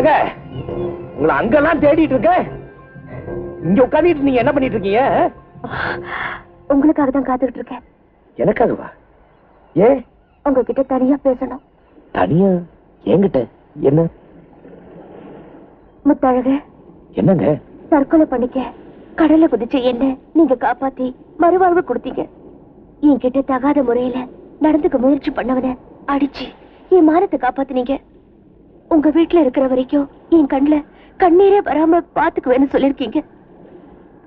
என்னங்க உங்களை அங்கெல்லாம் தேடிட்டு இருக்க, இங்க உட்காந்துட்டு நீங்க என்ன பண்ணிட்டு இருக்கீங்க? உங்களுக்காக தான் காத்துக்கிட்டு இருக்கேன். எனக்காகவா? ஏன்? உங்ககிட்ட தனியா பேசணும். தனியா? என்கிட்ட என்ன? முத்தழகு, என்னங்க? தற்கொலை பண்ணிக்க கடல்ல குதிச்சு என்ன நீங்க காப்பாத்தி மறுவாழ்வு கொடுத்தீங்க. என்கிட்ட தகாத முறையில நடந்துக்க முயற்சி பண்ணவன அடிச்சு என் மானத்தை காப்பாத்தினீங்க. உங்க வீட்டுல இருக்கிற வரைக்கும் என் கண்ணுல கண்ணீரே வராம பாத்துக்குவேன்னு சொல்லிருக்கீங்க.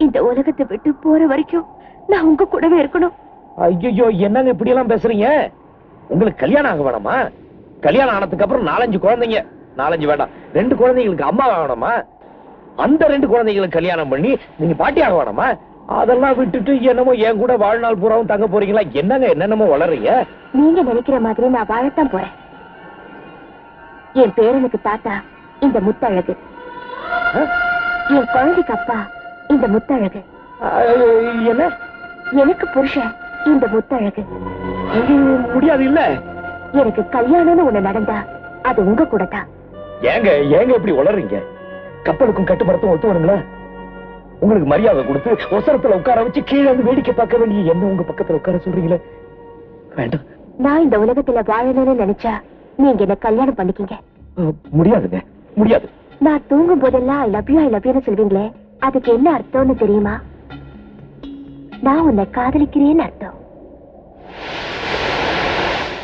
இந்த உலகத்தை விட்டு போற வரைக்கும் நான் உங்க கூடவே இருக்கணும். ஐயோ, என்னங்க இப்படி எல்லாம் பேசுறீங்க? உங்களுக்கு கல்யாணம் ஆக வேணாமா? கல்யாணம் ஆனதுக்கு அப்புறம் 4-5 குழந்தைங்க, 4-5 வேண்டாம் 2 குழந்தைங்களுக்கு அம்மா வேணாமா? அந்த 2 குழந்தைங்களுக்கு கல்யாணம் பண்ணி நீங்க பாட்டி ஆக வேணாமா? அதெல்லாம் விட்டுட்டு என்னமோ என் கூட வாழ்நாள் பூராவும் தங்க போறீங்களா? என்னங்க என்னென்னமோ வளர்றீங்க? நீங்க நினைக்கிற மாதிரி நான் வாழத்தான் போறேன். என் பேரனுக்கு தாத்தா இந்த முத்தழகு, என் குழந்தைக்கு அப்பா இந்த முத்தழகு, என்ன எனக்கு புருஷன் இந்த முத்தழகு. முடியாது. இல்ல, எனக்கு கல்யாணம்னு ஒண்ணு நடந்தா அது உங்க கூட தான். ஏங்க இப்படி வளர்றீங்க? கப்பலுக்கும் கட்டுமரத்தும் ஒத்து வருங்களா? உங்களுக்கு மரியாதை கொடுத்து ஒசரத்துல உட்கார வச்சு கீழே வந்து வேடிக்கை பார்க்க வேண்டிய என்ன உங்க பக்கத்துல உட்கார சொல்றீங்களே? வேண்டாம். நான் இந்த உலகத்துல வாழணும்னு நினைச்சா நீங்க என்ன கல்யாணம் பண்ணிக்கீங்க. முடியாதுங்க, முடியாது. நான் தூங்கும் போதெல்லாம் ஐ லவ் யூன்னு சொல்வீங்களே, அதுக்கு என்ன அர்த்தம்னு தெரியுமா? நான் உன்னை காதலிக்கிறேன்னு அர்த்தம்.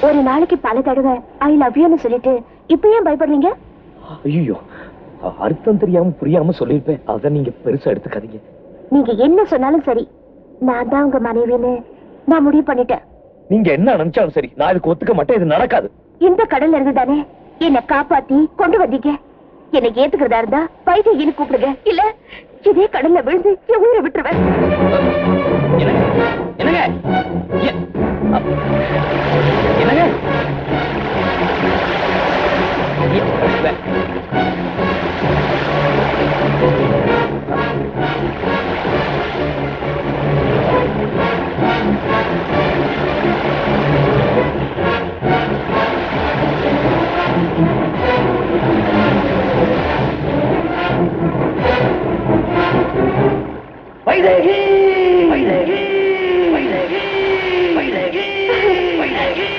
ஒரு நாளைக்கு பல தடவை ஐ லவ் யூன்னு சொல்லிட்டு இப்ப ஏன் பயப்படுறீங்க? ஐயோ, அர்த்தம் தெரியாம புரியாம சொல்லிருப்பேன். அத நீங்க பெருசா எடுத்துக்காதீங்க. நீங்க என்ன சொன்னாலும் சரி, நான் தான் உங்க மனைவின்னு நான் முடிவு பண்ணிட்டேன். நீங்க என்ன நினைச்சாலும் சரி, நான் இதுக்கு ஒத்துக்க மாட்டேன். இது நடக்காது. இந்த கடல்ல இருந்து தானே என்னை காப்பாத்தி கொண்டு வந்தீங்க. என்னை ஏத்துக்கிறதா இருந்தா வைத்தியன்னு கூப்பிடுங்க, இல்ல இதே கடல்ல விழுந்து என் உயிரை விட்டுருவேன். என்னங்க என்னங்க வைதேகி வைதேகி வைதேகி வைதேகி வைதேகி.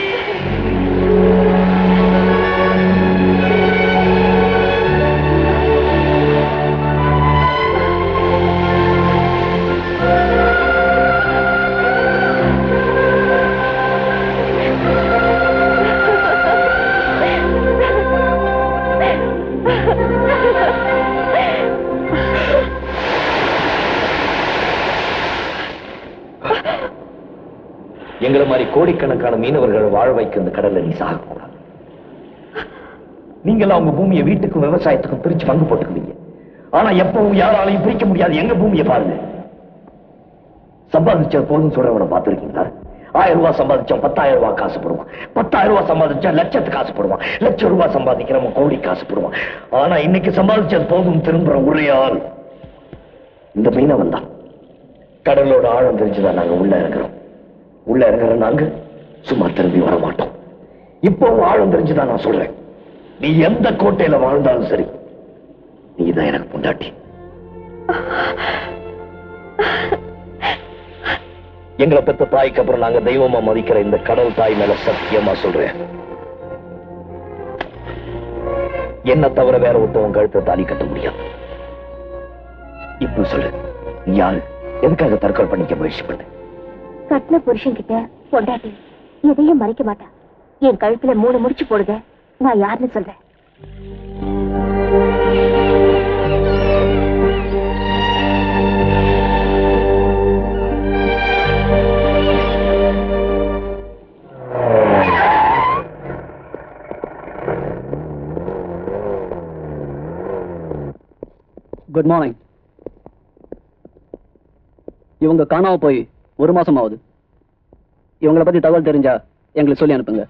எங்களை மாதிரி கோடிக்கணக்கான மீனவர்கள் வாழ வைக்க இந்த கடல்ல நீ சாகக்கூடாது. நீங்களாம் உங்க பூமியை வீட்டுக்கும் விவசாயத்துக்கும் பிரிச்சு பங்கு போட்டுக்குவீங்க. ஆனா எப்பவும் யாராலையும் பிரிக்க முடியாது எங்க பூமியை பாருங்க. சம்பாதிச்ச போதும் சொல்றவனை பார்த்திருக்கீங்களா? 1000 ரூபாய் சம்பாதிச்சோம் 10,000 ரூபாய் காசுப்படுவான். 10,000 ரூபாய் சம்பாதிச்சா லட்சத்துக்கு காசுப்படுவான். லட்சம் ரூபாய் சம்பாதிக்கிறவன் கோடி காசுப்படுவான். ஆனா இன்னைக்கு சம்பாதிச்சது போதும் திரும்புற ஒரே ஆள் இந்த மீனவன் தான். கடலோட ஆழம் தெரிஞ்சுதான் நாங்க உள்ள இருக்கிறோம். உள்ள இருக்கிற நாங்க சும்மா திரும்பி வர மாட்டோம். இப்பவும் ஆழம் தெரிஞ்சுதான் நான் சொல்றேன். நீ எந்த கோட்டையில வாழ்ந்தாலும் சரி, நீதான் எனக்கு பொண்டாட்டி. எங்களை பெற்ற தாய்க்கு அப்புறம் நாங்க தெய்வமா மதிக்கிற இந்த கடல் தாய் மேல சத்தியமா சொல்றேன், என்ன தவிர வேற ஒருத்தவன் கழுத்தை தாலி கட்ட முடியாது. இப்ப சொல்லு, நீ யாரு? எதுக்காக தற்கொலை பண்ணிக்க முயற்சி பண்ண? கட்டின புருஷன் கிட்ட பொண்டாட்டி எதையும் மறைக்க மாட்டான். என் கழுத்துல 3 முடிச்சு போடுங்க, நான் யாருன்னு சொல்றேன். Good morning. இவங்க காணாம போய் 1 மாசம் ஆகுது. இவங்களை பத்தி தகவல் தெரிஞ்சா எங்களுக்கு சொல்லி அனுப்புங்க.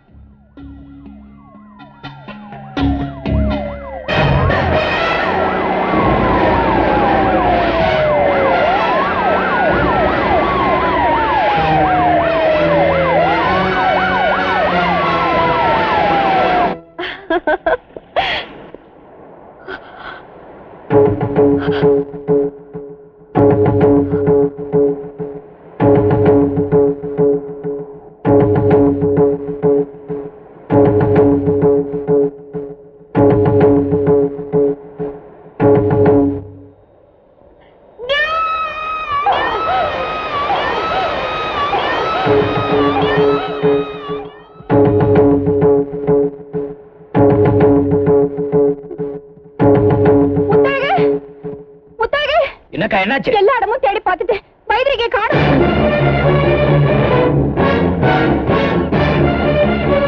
ஏன் என்னாச்சு? எல்லா இடமும் தேடி பார்த்துட்டு வைத்திரிக்கை காணும்.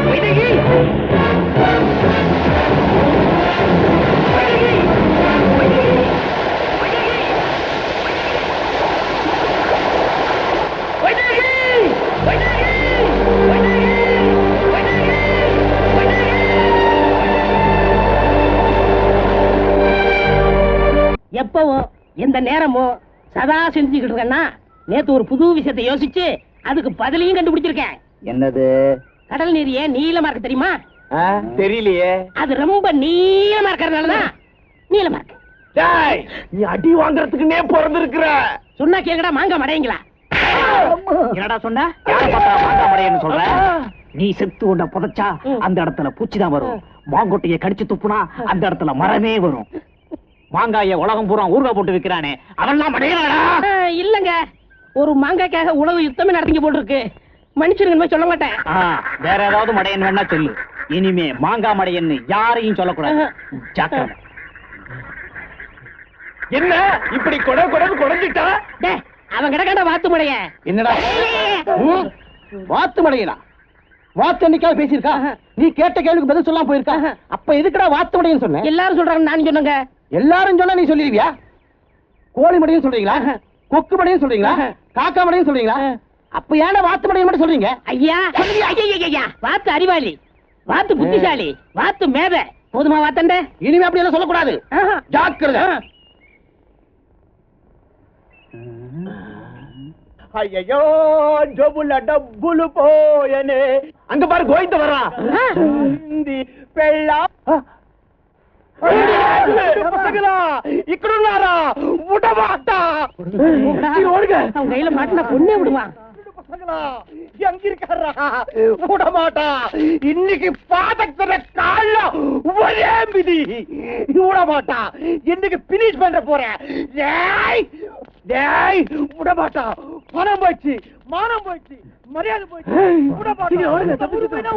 வைதேகி! எப்பவும் எந்த நேரமும் சதா செஞ்சுக்கிட்டு இருக்கேன்னா நேத்து ஒரு புது விஷயத்தை யோசிச்சு அதுக்கு பதிலையும் கண்டுபிடிச்சிருக்கேன். என்னது? கடல் நீர் ஏன் நீளமா இருக்கு தெரியுமா? தெரியலையே. அது ரொம்ப நீளமா இருக்கிறதுனாலதான் நீளமா இருக்கு. நீ அடி வாங்குறதுக்குன்னே பிறந்திருக்கிற. சொன்னா கேங்கடா மாங்கா மடையங்களா? என்னடா சொன்ன? யாரை பார்த்தா மாங்கா மடையன்னு சொல்ற? நீ செத்து உன்ன புதைச்சா அந்த இடத்துல பூச்சிதான் வரும். மாங்கொட்டையை கடிச்சு துப்புனா அந்த இடத்துல மரமே வரும். மாங்காய உலகம் பூரா ஊறுகாய் போட்டு விக்கிறானே அவன்லாம் மடையனாடா? இல்லங்க, ஒரு மாங்காய்க்காக உழவு யுத்தமே நடத்தி போட்டுருக்கு. மனுஷனுக்கு சொல்ல மாட்டேன். வேற ஏதாவது மடையன் வேணா சொல்லு. இனிமே மாங்கா மடையன்னு யாரையும் சொல்லக்கூடாது. ஜாக்கிரதை. என்ன இப்படி குறைஞ்சிட்டா? அவன் கிடக்காத வாத்து மடைய. என்னடா வாத்து மடையனா? வாத்து என்னைக்காவது பேசியிருக்கா? நீ கேட்ட கேள்விக்கு பதில் சொல்லாம போயிருக்கா? அப்ப எதுக்குடா வாத்து மடையன்னு சொன்ன? எல்லாரும் சொல்றாங்க, நான் சொன்னங்க. எல்லாரும் சொன்னா நீ சொல்லிருவியா? கோழி மடையும் சொல்றீங்களா? கொக்கு மடையும் சொல்றீங்களா? காக்கா மடையும் சொல்றீங்களா? அப்ப ஏன்னா வாத்து மடையும் மட்டும் சொல்றீங்க? ஐயா ஐயா, வாத்து அறிவாளி, வாத்து புத்திசாலி, வாத்து மேத. போதுமா வாத்தண்ட? இனிமே அப்படி எல்லாம் சொல்லக்கூடாது. ஜாக்கிரதை. ஐயோ ஜோபுல டப்புలు போயனே. அங்க பாரு கோயிந்த வரா. பெள்ளா இக்கடுனாரா உடமாட்டா. அவன் கையில மாட்டினா பொண்ணே விடுவான். எங்க இருக்காரா? விடமாட்டா. இன்னைக்கு பாதத்துல கால ஒரே மிதி. விடமாட்டா. இன்னைக்கு பினிஷ் பண்ற போறேன். விடமாட்டா. பணம் போச்சு, மானம் போச்சு, மரியாதை போச்சு.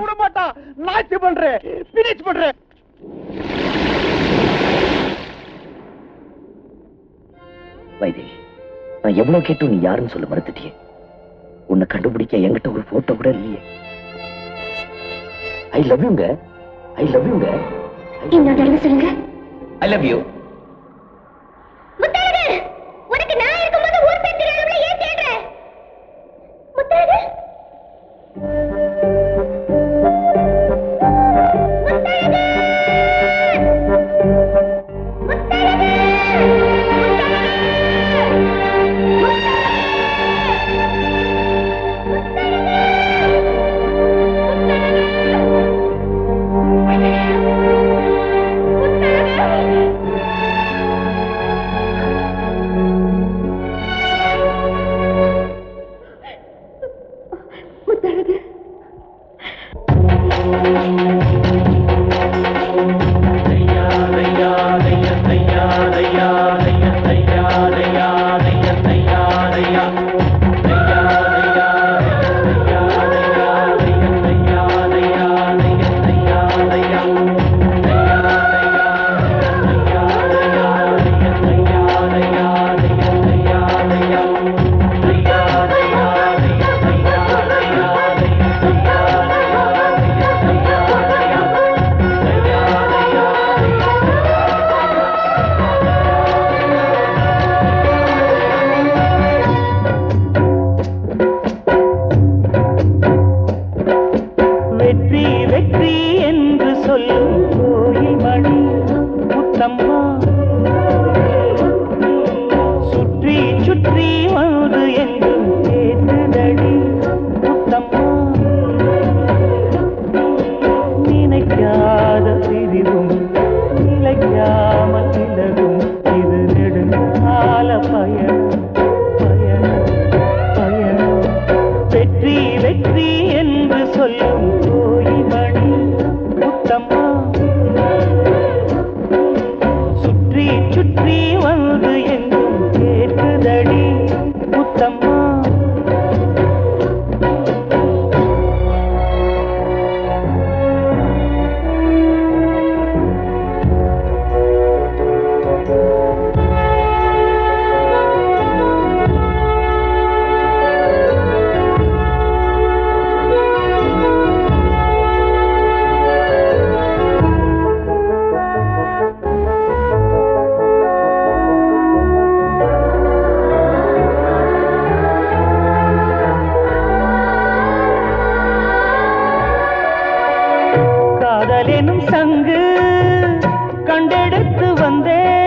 விடமாட்டா. நாச்சு பண்றேன், பினிஷ் பண்றேன். வைதேகி, நான் எவ்வளவு கேட்டும் நீ யாருன்னு சொல்ல மறுத்துட்டியே. உன்னை கண்டுபிடிக்க என்கிட்ட ஒரு போட்டோ கூட இல்லையே. ஐ லவ் யூங்க. ஐ லவ் யூங்க. இன்னொரு தடவை சொல்லுங்க. I love you. முத்தழகு, உனக்கு நான் இருக்கும்போது ஊர் பேர் தெரியாதவளை ஏன் தேடுற? முத்தழகு, சங்கு கண்டெடுத்து வந்தேன்